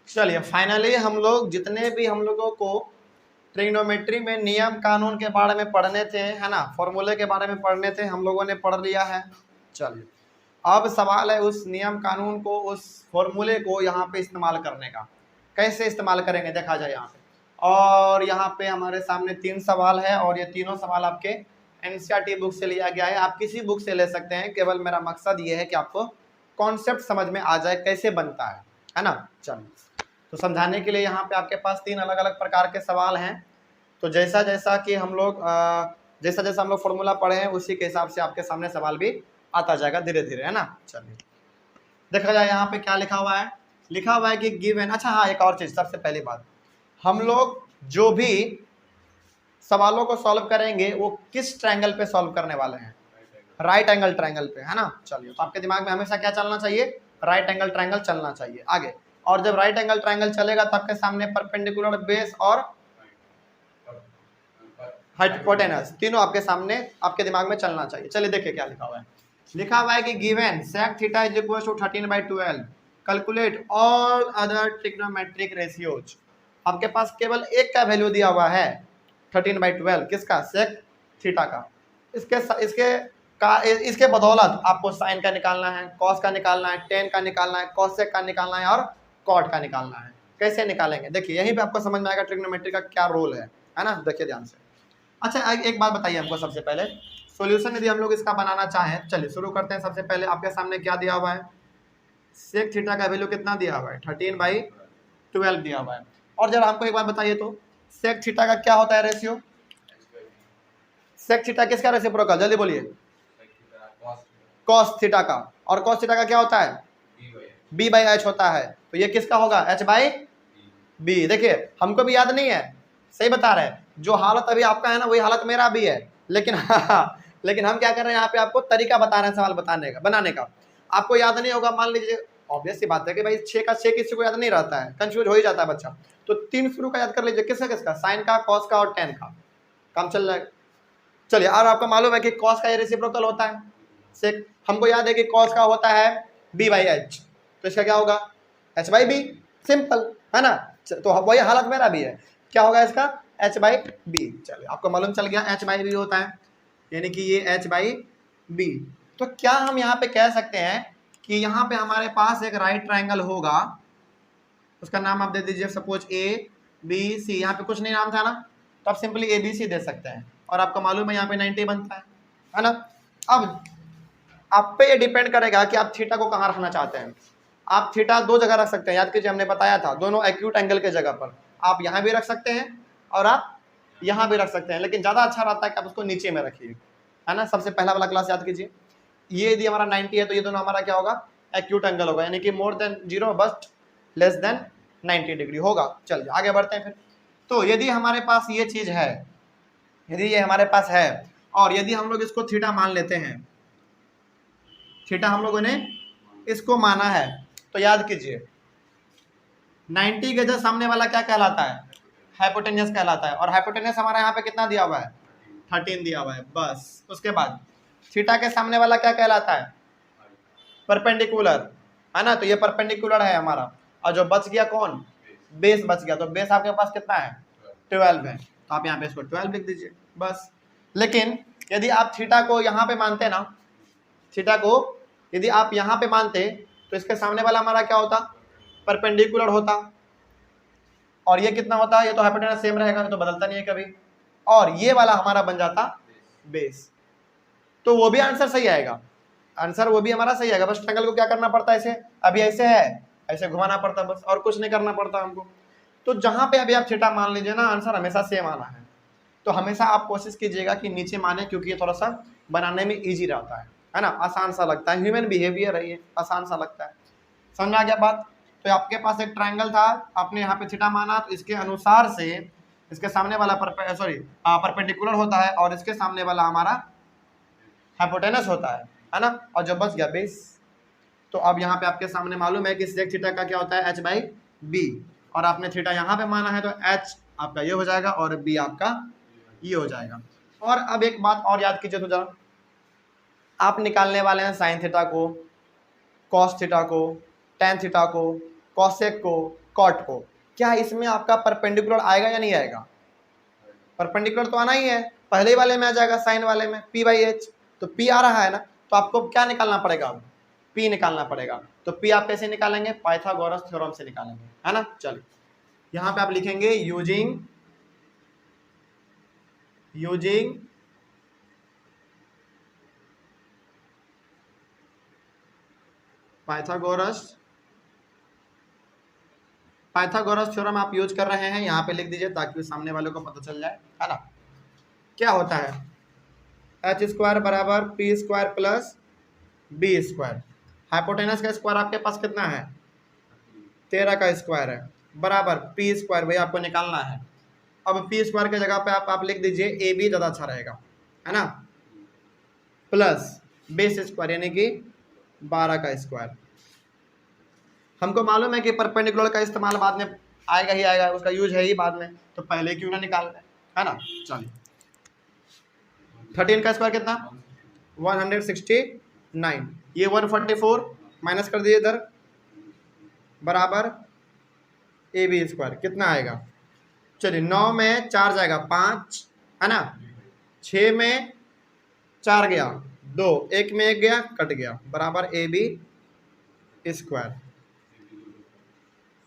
चलिए फाइनली हम लोग जितने भी हम लोगों को ट्रिग्नोमेट्री में नियम कानून के बारे में पढ़ने थे, है ना, फॉर्मूले के बारे में पढ़ने थे, हम लोगों ने पढ़ लिया है। चलिए अब सवाल है उस नियम कानून को, उस फॉर्मूले को यहाँ पे इस्तेमाल करने का। कैसे इस्तेमाल करेंगे देखा जाए यहाँ पे। और यहाँ पे हमारे सामने 3 सवाल है और ये तीनों सवाल आपके एनसीईआरटी बुक से लिया गया है। आप किसी बुक से ले सकते हैं, केवल मेरा मकसद ये है कि आपको कॉन्सेप्ट समझ में आ जाए कैसे बनता है ना। चलिए तो समझाने के लिए यहाँ पे आपके पास 3 अलग अलग प्रकार के सवाल हैं। तो जैसा जैसा कि हम लोग जैसा जैसा हम लोग फॉर्मूला पढ़े हैं उसी के हिसाब से आपके सामने सवाल भी आता जाएगा धीरे धीरे, है ना। चलिए देखा जाए यहाँ पे क्या लिखा हुआ है। लिखा हुआ है कि गिवन, अच्छा हाँ एक और चीज, सबसे पहली बात, हम लोग जो भी सवालों को सॉल्व करेंगे वो किस ट्रायंगल पे सॉल्व करने वाले हैं, राइट एंगल ट्रायंगल पे, है ना। चलिए तो आपके दिमाग में हमेशा क्या चलना चाहिए, राइट एंगल ट्रायंगल चलना चाहिए आगे। और जब राइट एंगल ट्रायंगल चलेगा तो आपके सामने परपेंडिकुलर, बेस और हाइपोटेनस तीनों आपके सामने आपके दिमाग में चलना चाहिए। चलिए देखिए क्या लिखा हुआ है। लिखा हुआ है कि given sec theta is equal to 13/12 calculate all other trigonometric ratios. आपके पास केवल एक का वैल्यू दिया हुआ है 13/12, किसका, sec थीटा का। इसके बदौलत आपको साइन का निकालना है, कॉस का निकालना है, टेन का निकालना है, कॉसेक का निकालना है और कॉट का निकालना है। कैसे निकालेंगे देखिए, यहीं पे आपको समझ में आएगा ट्रिग्नोमेट्री का क्या रोल है ना। देखिए ध्यान से। अच्छा एक बात बताइए हमको, सबसे पहले सॉल्यूशन यदि हम लोग इसका बनाना चाहें, चलिए शुरू करते हैं। सबसे पहले आपके सामने क्या दिया हुआ है, सेक थीटा का वैल्यू कितना दिया हुआ है, 13/12 दिया हुआ है। और जरा हमको एक बात बताइए तो सेक थीटा का क्या होता है रेशियो, सेक थीटा किसका रेसिप्रोकल, जल्दी बोलिए, कॉस थीटा का। और कॉस थीटा का क्या होता है, b/h होता है। तो ये किसका होगा, h/b। देखिए हमको भी याद नहीं है, सही बता रहे हैं, जो हालत अभी आपका है ना वही हालत मेरा भी है, लेकिन लेकिन हम क्या कर रहे हैं यहाँ पे आपको तरीका बता रहे हैं सवाल बनाने का। आपको याद नहीं होगा, मान लीजिए ऑब्वियस सी बात है कि भाई 6 का 6 किसी को याद नहीं रहता है, कंफ्यूज हो ही जाता है बच्चा। तो 3 शुरू का याद कर लीजिए, किसका किसका, साइन का, कॉस का और टेन का, काम चल जाएगा। चलिए और आपको मालूम है कि कॉस का ये रेसिप्रोकल होता है सेक, हमको याद है कि कॉस का होता है b/h, तो इसका क्या होगा, h/b, सिंपल है ना। तो वही हालत मेरा भी है, क्या होगा इसका, h/b। चलिए आपको मालूम चल गया h/b होता है, यानी कि ये h/b। तो क्या हम यहाँ पे कह सकते हैं कि यहाँ पे हमारे पास एक राइट ट्रायंगल होगा, उसका नाम आप दे दीजिए सपोज ABC, यहाँ पे कुछ नहीं नाम था ना, तो आप सिंपली ABC दे सकते हैं। और आपको मालूम है यहाँ पे 90 बनता है ना। अब आप पे ये डिपेंड करेगा कि आप थीटा को कहाँ रखना चाहते हैं। आप थीटा 2 जगह रख सकते हैं, याद कीजिए हमने बताया था, दोनों एक्यूट एंगल के जगह पर। आप यहाँ भी रख सकते हैं और आप यहाँ भी रख सकते हैं, लेकिन ज़्यादा अच्छा रहता है कि आप उसको नीचे में रखिए, है ना। सबसे पहला वाला क्लास याद कीजिए, ये यदि हमारा 90 है तो ये दोनों हमारा क्या होगा, एक्यूट एंगल होगा, यानी कि more than 0 but less than 90 degree होगा। चलिए आगे बढ़ते हैं फिर। तो यदि हमारे पास ये चीज़ है, यदि ये हमारे पास है और यदि हम लोग इसको थीटा मान लेते हैं, थीटा हम लोगों ने इसको माना है, तो याद कीजिए 90 के जो सामने वाला क्या कहलाता है, हाइपोटेन्यूस कहलाता है। और हाइपोटेन्यूस हमारा यहाँ पे कितना दिया हुआ है, 13 दिया हुआ है बस। उसके बाद थीटा के सामने वाला क्या कहलाता है, परपेंडिकुलर, है ना। तो ये परपेंडिकुलर है हमारा, और जो बच गया कौन, बेस बच गया। तो बेस आपके पास कितना है, 12 है, तो आप यहाँ पे इसको 12 लिख दीजिए बस। लेकिन यदि आप थीटा को यहाँ पे मानते ना, थीटा को यदि आप यहाँ पे मानते तो इसके सामने वाला हमारा क्या होता, परपेंडिकुलर होता। और ये कितना होता, ये तो हाइपोटेनस सेम रहेगा, तो बदलता नहीं है कभी। और ये वाला हमारा बन जाता बेस। तो वो भी आंसर सही आएगा, आंसर वो भी हमारा सही आएगा। बस ट्रायंगल को क्या करना पड़ता है, ऐसे अभी ऐसे है, ऐसे घुमाना पड़ता है बस, और कुछ नहीं करना पड़ता हमको। तो जहां पे अभी आप थीटा मान लीजिए ना, आंसर हमेशा सेम आना है। तो हमेशा आप कोशिश कीजिएगा कि नीचे माने, क्योंकि ये थोड़ा सा बनाने में ईजी रहता है ना, आसान सा लगता है, ह्यूमन बिहेवियर है ये, आसान सा लगता है। समझ में आ गया बात। तो आपके पास एक ट्रायंगल था, आपने यहाँ पे थीटा माना, तो इसके अनुसार से इसके सामने वाला परपेंडिकुलर होता है और इसके सामने वाला हमारा हाइपोटेनस होता है ना। और जो बच गया बेस। तो अब यहाँ पे आपके सामने मालूम है कि सेक थीटा का क्या होता है, h/b। और आपने थीटा यहाँ पे माना है तो h आपका ये हो जाएगा और b आपका ये हो जाएगा। और अब एक बात और याद कीजिए तो जरा, आप निकालने वाले हैं साइन थीटा को, कॉस थीटा को, टेन थीटा को, कॉसेक को, कॉट को, क्या इसमें आपका परपेंडिकुलर आएगा या नहीं आएगा? परपेंडिकुलर तो आना ही है, पहले वाले में आ जाएगा साइन वाले में P बाई एच, तो P आ रहा है ना, तो आपको क्या निकालना पड़ेगा? अब P निकालना पड़ेगा। तो P आप कैसे निकालेंगे? पाइथागोरस थ्योरम से निकालेंगे, है ना। चलिए यहाँ पे आप लिखेंगे यूजिंग पाइथागोरस थ्योरम आप यूज कर रहे हैं, यहाँ पे लिख दीजिए ताकि सामने वाले को पता चल जाए, है ना। क्या होता है? एच स्क्वायर बराबर P square plus B square. Hypotenuse का स्क्वायर आपके पास कितना है? 13 का स्क्वायर है, बराबर पी स्क्वायर, वही आपको निकालना है। अब पी स्क्वायर की जगह पे आप लिख दीजिए ए बी, ज़्यादा अच्छा रहेगा, है ना, प्लस बेस स्क्वायर यानी कि 12 का स्क्वायर। हमको मालूम है कि परपेंडिकुलर का इस्तेमाल बाद में आएगा ही आएगा, उसका यूज है ही बाद में, तो पहले क्यों ना निकाल रहे, है ना। चलिए 13 का स्क्वायर कितना? 169, ये 144 माइनस कर दीजिए इधर, बराबर ए बी स्क्वायर कितना आएगा? चलिए 9 में 4 जाएगा 5, है ना, 6 में 4 गया 2, 1 में 1 गया कट गया, बराबर ए बी स्क्वायर,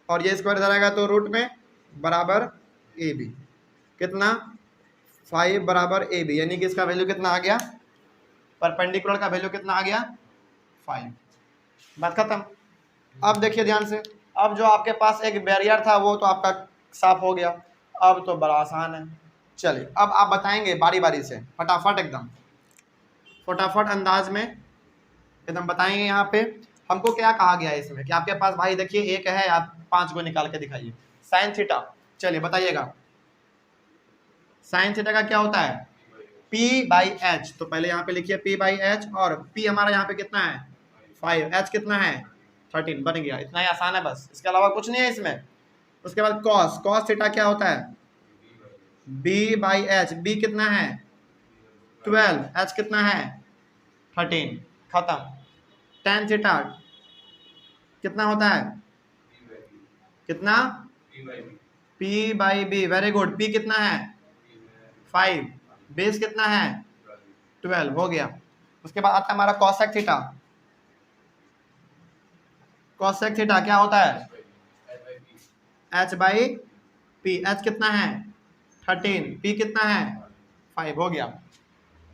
और ये स्क्वायर इधर आएगा तो रूट में, बराबर ए बी कितना? 5 बराबर ए बी, यानी कि इसका वैल्यू कितना आ गया? परपेंडिकुलर का वैल्यू कितना आ गया? 5। बात खत्म। अब देखिए ध्यान से, अब जो आपके पास एक बैरियर था वो तो आपका साफ हो गया, अब तो बड़ा आसान है। चलिए अब आप बताएंगे बारी बारी से, फटाफट एकदम फटाफट अंदाज में एकदम बताएंगे। यहाँ पे हमको क्या कहा गया है इसमें कि आपके पास भाई देखिए एक है, आप 5 को निकाल के दिखाइए। साइन थीटा, चलिए बताइएगा साइन थीटा का क्या होता है? P बाई एच, तो पहले यहाँ पे लिखिए P बाई एच, और P हमारा यहाँ पे कितना है? 5, H कितना है? 13, बन गया। इतना ही आसान है बस, इसके अलावा कुछ नहीं है इसमें। उसके बाद कॉस थीटा क्या होता है? B बाई एच, B कितना है? 12, H कितना है? 13, खत्म। tan थीटा कितना होता है? कितना? P by B, very good. P कितना है? 5, बेस कितना है? 12, हो गया। उसके बाद आता है हमारा कॉसेक थीटा। कॉसेक थीटा क्या होता है? h बाई पी, एच कितना है? 13, पी कितना है? 5, हो गया।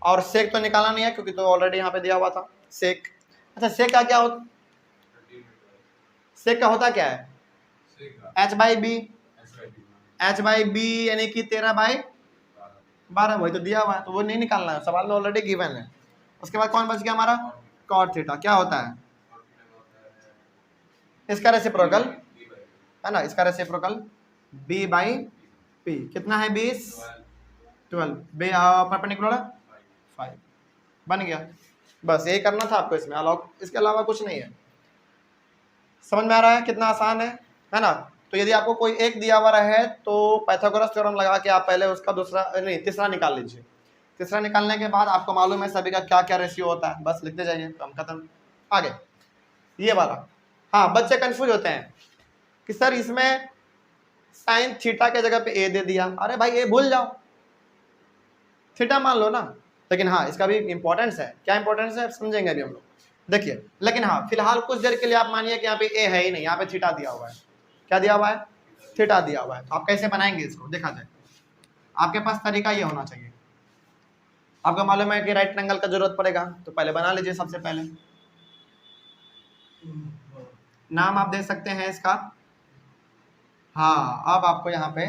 और सेक तो निकालना नहीं है क्योंकि तो ऑलरेडी यहाँ पे दिया हुआ था सेक। अच्छा सेक का क्या होता? सेक का होता क्या है? h by B, h by B यानी कि 13 बाई 12, वही तो दिया हुआ है, तो वो नहीं निकालना है, सवाल में ऑलरेडी गिवन है। उसके बाद कौन बच गया हमारा? कॉट थीटा, क्या होता है? इसका रेसिप्रोकल, है ना, इसका रेसिप्रोकल b बाई p, कितना है? 20, 12, परपेंडिकुलर 5, बन गया। बस यही करना था आपको इसमें, इसके अलावा कुछ नहीं है। समझ में आ रहा है कितना आसान है ना। तो यदि आपको कोई एक दिया हुआ है तो पाइथागोरस थ्योरम लगा के आप पहले उसका तीसरा निकाल लीजिए। तीसरा निकालने के बाद आपको मालूम है सभी का क्या क्या रेशियो होता है, बस लिखते जाइए, तो हम खत्म। आगे ये वाला, हाँ बच्चे कंफ्यूज होते हैं कि सर इसमें साइन थीटा के जगह पे ए दे दिया, अरे भाई ए भूल जाओ, थीटा मान लो ना। लेकिन हाँ इसका भी इंपॉर्टेंस है, क्या इंपॉर्टेंस है समझेंगे अभी हम लोग, देखिए। लेकिन हाँ फिलहाल कुछ देर के लिए आप मानिए कि यहाँ पे ए है ही नहीं, यहाँ पे थीटा दिया हुआ है। क्या दिया हुआ है? थीटा दिया हुआ है। तो आप कैसे बनाएंगे इसको, देखा जाए। आपके पास तरीका ये होना चाहिए, आपको मालूम है कि राइट एंगल का जरूरत पड़ेगा, तो पहले बना लीजिए। सबसे पहले नाम आप दे सकते हैं इसका, हाँ अब आपको यहाँ पे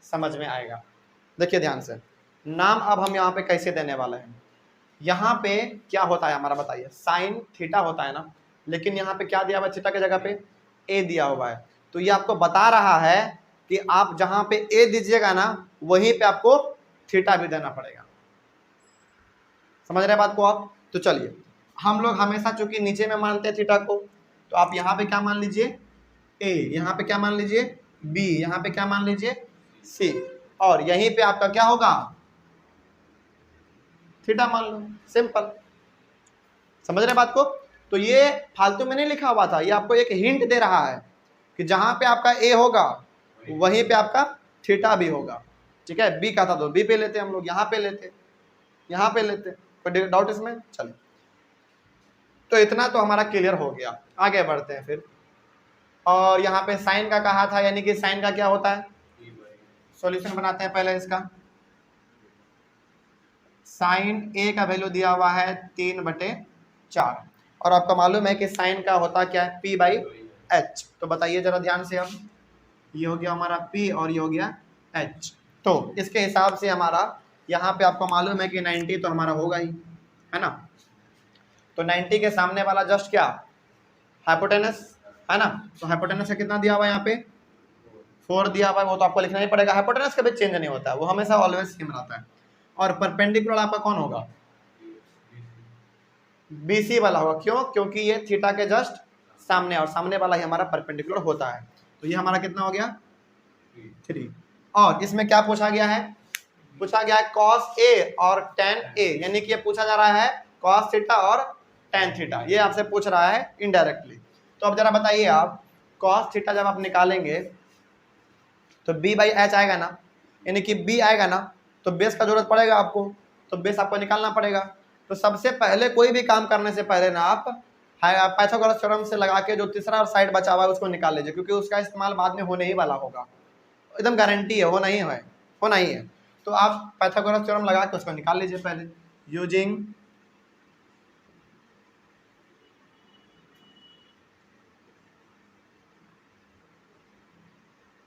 समझ में आएगा। देखिए ध्यान से, नाम अब हम यहाँ पे कैसे देने वाले हैं। यहाँ पे क्या होता है हमारा, बताइए। साइन थीटा होता है ना, लेकिन यहाँ पे क्या दिया हुआ है? थीटा की जगह पे ए दिया हुआ है, तो ये आपको बता रहा है कि आप जहाँ पे ए दीजिएगा ना वहीं पे आपको थीटा भी देना पड़ेगा। समझ रहे बात को आप? तो चलिए हम लोग हमेशा चूंकि नीचे में मानते हैं थीटा को, तो आप यहाँ पे क्या मान लीजिए? ए, यहाँ पे क्या मान लीजिए? बी, यहाँ पे क्या मान लीजिए? सी, और यहीं पे आपका क्या होगा? थीटा मान लो, सिंपल। समझ रहे बात को? तो ये फालतू में नहीं लिखा हुआ था, ये आपको एक हिंट दे रहा है कि जहां पे आपका ए होगा वहीं पे आपका थीटा भी होगा। ठीक है, बी का था तो बी पे लेते हम लोग, यहाँ पे लेते, यहाँ पे लेते, कोई डाउट इसमें? चलिए, तो इतना तो हमारा क्लियर हो गया। आगे बढ़ते हैं फिर। और यहाँ पे साइन का कहा था, यानी कि साइन का क्या होता है, सॉल्यूशन बनाते हैं पहले इसका। साइन ए का वैल्यू दिया हुआ है 3/4, और आपको मालूम है कि साइन का होता क्या है, P/H। तो बताइए जरा ध्यान से, अब ये हो गया हमारा P और ये हो गया H। तो इसके हिसाब से हमारा यहाँ पे आपको मालूम है कि 90 तो हमारा होगा ही, है ना। तो 90 के सामने वाला जस्ट क्या, हाइपोटेनस, है ना। तो हाइपोटेनस का कितना दिया हुआ है यहाँ पे, 4 दिया हुआ है, वो तो आपको लिखना ही पड़ेगा। हाइपोटेनस कभी चेंज नहीं होता है, वो हमेशा ऑलवेज सेम रहता है। और परपेंडिकुलर आपका कौन होगा, BC वाला होगा। क्यों, क्योंकि ये थीटा के जस्ट सामने, और सामने वाला ही हमारा परपेंडिकुलर होता है। तो ये हमारा कितना हो गया, 3। और इसमें क्या पूछा गया है, पूछा गया है cos A और tan A, यानी कि ये पूछा जा रहा है cos थीटा और tan थीटा, ये आपसे पूछ रहा है इनडायरेक्टली। तो अब जरा बताइए आप, cos थीटा जब आप निकालेंगे तो B/H आएगा ना, यानी कि B आएगा ना, तो बेस का जरूरत पड़ेगा आपको, तो बेस आपको निकालना पड़ेगा। तो सबसे पहले कोई भी काम करने से पहले ना आप पाइथागोरस थ्योरम से लगा के जो तीसरा साइड बचा हुआ है उसको निकाल लीजिए, क्योंकि उसका इस्तेमाल बाद में होने ही वाला होगा, एकदम गारंटी है, होना ही है, होना ही है। तो आप पाइथागोरस थ्योरम लगा के उसको निकाल लीजिए पहले,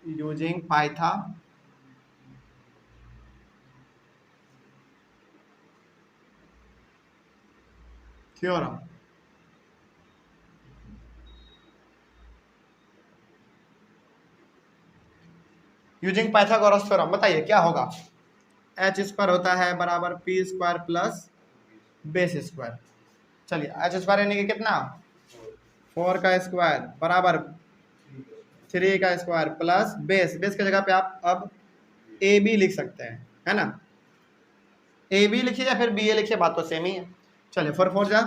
using Pytha theorem. Using Pythagoras theorem, बताइए क्या होगा, h² होता है बराबर p² प्लस बेस स्क्वायर। चलिए h² यानी कि कितना, 4 का स्क्वायर बराबर 3 का स्क्वायर प्लस बेस, बेस की जगह पे आप अब AB लिख सकते हैं, है ना। AB लिखिए या फिर BA लिखिए, बात तो सेम ही है। चलिए 4 4 जा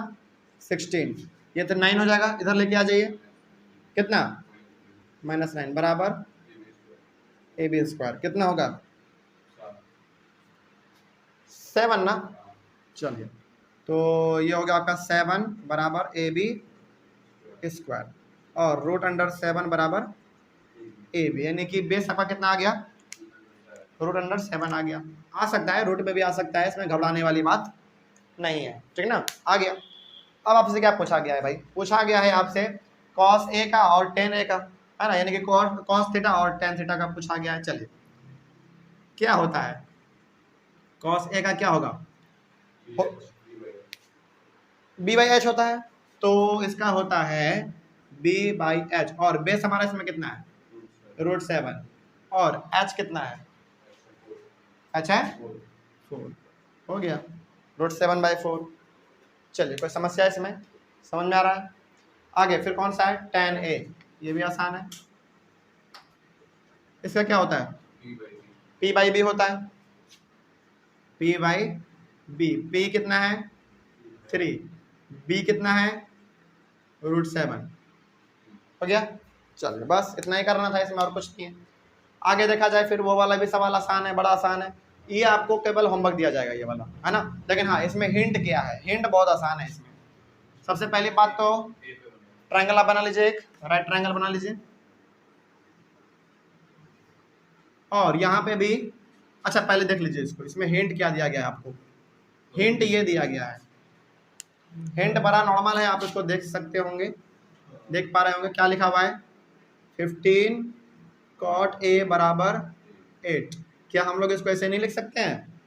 16, ये तो 9 हो जाएगा, इधर लेके आ जाइए, कितना, -9 बराबर AB² कितना होगा, 7 ना। चलिए, तो ये हो गया आपका 7 बराबर AB² और √7 बराबर AB, यानी कि बेस आपका कितना आ गया, √7 आ गया। आ सकता है, रूट में भी आ सकता है, इसमें घबराने वाली बात नहीं है, ठीक ना। आ गया। अब आपसे क्या पूछा गया है भाई, पूछा गया है आपसे cos A का और tan A का, है ना, यानी कि cos थीटा और tan थीटा का पूछा गया है। चलिए, क्या होता है, cos A का क्या होगा, B/H होता है, तो इसका होता है B/H, और बेस हमारा इसमें कितना है, √7, और H कितना है, H है 4, हो गया √7/4। चलिए, कोई समस्या इसमें, समझ में आ रहा है। आगे फिर कौन सा है, tan A, ये भी आसान है। इसका क्या होता है, P/B होता है, P/B, P कितना है 3, B कितना है √7, हो गया। चलिए, बस इतना ही करना था इसमें, और कुछ नहीं है। आगे देखा जाए फिर वो वाला भी सवाल आसान है, बड़ा आसान है, ये आपको केवल होमवर्क दिया जाएगा ये वाला, है ना। लेकिन हाँ, इसमें हिंट क्या है, हिंट बहुत आसान है इसमें। सबसे पहली बात तो ट्रायंगल आप बना लीजिए, एक राइट ट्रायंगल बना लीजिए, और यहाँ पे भी, अच्छा पहले देख लीजिए इसको, इसमें हिंट क्या दिया गया है आपको, हिंट ये दिया गया है, हिंट बड़ा नॉर्मल है, आप इसको देख सकते होंगे, देख पा रहे होंगे, क्या लिखा हुआ है, 15 cot A बराबर 8। क्या हम लोग इसको ऐसे नहीं लिख सकते हैं,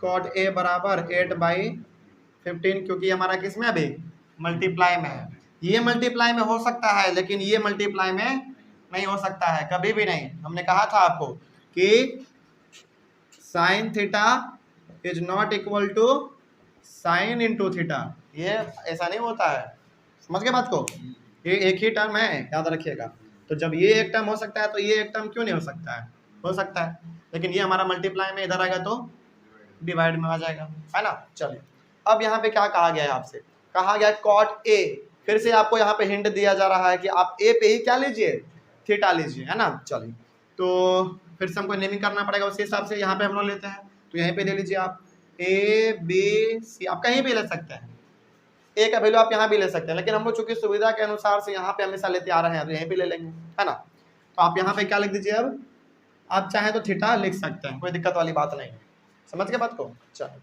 cot A बराबर 8/15, क्योंकि हमारा किस में अभी मल्टीप्लाई में है। ये मल्टीप्लाई में हो सकता है, लेकिन ये मल्टीप्लाई में नहीं हो सकता है, कभी भी नहीं। हमने कहा था आपको कि sin theta is not equal to sin into theta, ये ऐसा नहीं होता है, समझ गए बात को, ये एक ही टर्म है, याद रखिएगा। तो जब ये एक टर्म हो सकता है तो ये एक टर्म क्यों नहीं हो सकता है, हो सकता है, लेकिन ये हमारा मल्टीप्लाई में इधर आएगा तो डिवाइड में आ जाएगा, है ना। चलिए, अब यहाँ पे क्या कहा गया है आपसे, कहा गया है cot A, फिर से आपको यहाँ पे हिंट दिया जा रहा है कि आप A पे ही क्या लीजिए, थीटा लीजिए, है ना। चलिए, तो फिर से हमको नेमिंग करना पड़ेगा, उसी हिसाब से यहाँ पे हम लोग लेते हैं। तो यहीं पे ले लीजिए आप ए बी सी, आप कहीं भी ले सकते हैं, ए का वैल्यू आप यहाँ भी ले सकते हैं, लेकिन हम लोग चूंकि सुविधा के अनुसार से यहाँ पे हमेशा लेते आ रहे हैं तो यहीं पे ले लेंगे, है ना। तो आप यहाँ पे क्या लिख दीजिए, अब आप चाहें तो थीटा लिख सकते हैं, कोई दिक्कत वाली बात नहीं है। समझ गए बात को। चलो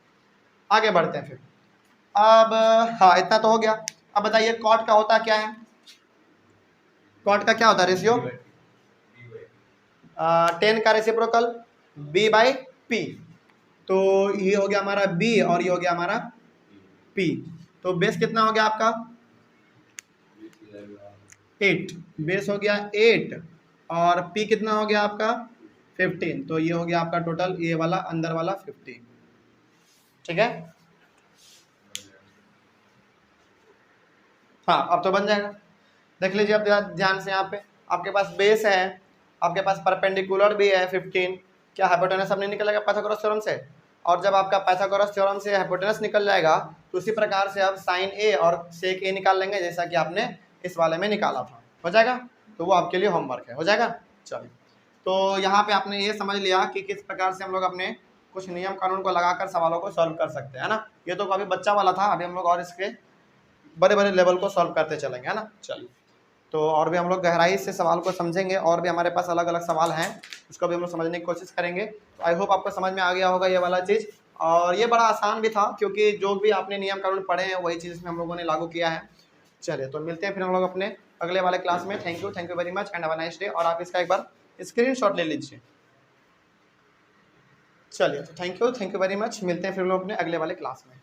आगे बढ़ते हैं फिर। अब हाँ, इतना तो हो गया। अब बताइए कॉट का होता क्या है, कॉट का क्या होता है रेशियो, 10 का रेसिप्रोकल b बाई पी। तो ये हो गया हमारा b और ये हो गया हमारा p। तो बेस कितना हो गया आपका 8, बेस हो गया 8 और p कितना हो गया आपका 15। तो ये हो गया आपका टोटल, ये वाला अंदर वाला 50। ठीक है, हाँ अब तो बन जाएगा। देख लीजिए अब ध्यान से, यहाँ पे आपके पास बेस है, आपके पास परपेंडिकुलर भी है 15, क्या हाइपोटेनस अब नहीं निकलेगा पाइथागोरस थ्योरम से। और जब आपका पाइथागोरस थ्योरम से हाइपोटेनस निकल जाएगा तो उसी प्रकार से आप साइन ए और सेक ए निकाल लेंगे, जैसा कि आपने इस वाले में निकाला था। हो जाएगा, तो वो आपके लिए होमवर्क है, हो जाएगा। चलिए, तो यहाँ पे आपने ये समझ लिया कि किस प्रकार से हम लोग अपने कुछ नियम कानून को लगाकर सवालों को सॉल्व कर सकते हैं, है ना। ये तो अभी बच्चा वाला था, अभी हम लोग और इसके बड़े बड़े लेवल को सॉल्व करते चलेंगे, है ना। चलिए, तो और भी हम लोग गहराई से सवाल को समझेंगे, और भी हमारे पास अलग अलग सवाल हैं, उसको भी हम लोग समझने की कोशिश करेंगे। तो आई होप आपको समझ में आ गया होगा ये वाला चीज़, और ये बड़ा आसान भी था क्योंकि जो भी आपने नियम कानून पढ़े हैं वही चीज़ इसमें हम लोगों ने लागू किया है। चलिए, तो मिलते हैं फिर हम लोग अपने अगले वाले क्लास में। Thank you very much and have a nice day. और आप इसका एक बार स्क्रीनशॉट ले लीजिए। चलिए, तो थैंक यू वेरी मच, मिलते हैं फिर हम लोग अपने अगले वाले क्लास में।